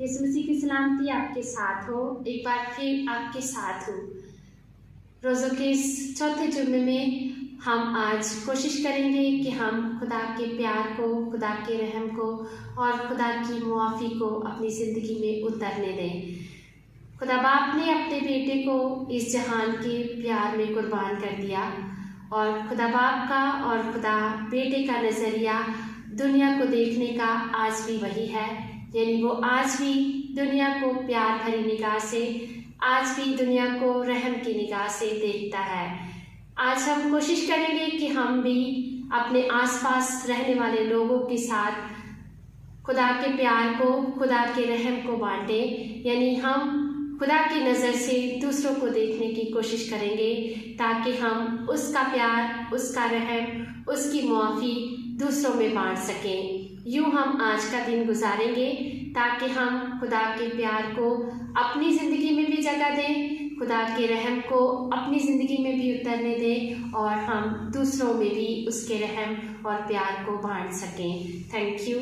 यीशु मसीह की सलामती आपके साथ हो। एक बार फिर आपके साथ हूँ। रोज़ों के इस चौथे जुम्मे में हम आज कोशिश करेंगे कि हम खुदा के प्यार को, खुदा के रहम को और खुदा की मुआफ़ी को अपनी ज़िंदगी में उतरने दें। खुदा बाप ने अपने बेटे को इस जहान के प्यार में कुर्बान कर दिया और खुदा बाप का और खुदा बेटे का नज़रिया दुनिया को देखने का आज भी वही है। यानी वो आज भी दुनिया को प्यार भरी निगाह से, आज भी दुनिया को रहम की निगाह से देखता है। आज हम कोशिश करेंगे कि हम भी अपने आसपास रहने वाले लोगों के साथ खुदा के प्यार को, खुदा के रहम को बांटें। यानी हम खुदा की नज़र से दूसरों को देखने की कोशिश करेंगे ताकि हम उसका प्यार, उसका रहम, उसकी मुआफ़ी दूसरों में बांट सकें। यूँ हम आज का दिन गुजारेंगे ताकि हम खुदा के प्यार को अपनी ज़िंदगी में भी जगह दें, खुदा के रहम को अपनी ज़िंदगी में भी उतरने दें और हम दूसरों में भी उसके रहम और प्यार को बांट सकें। Thank you.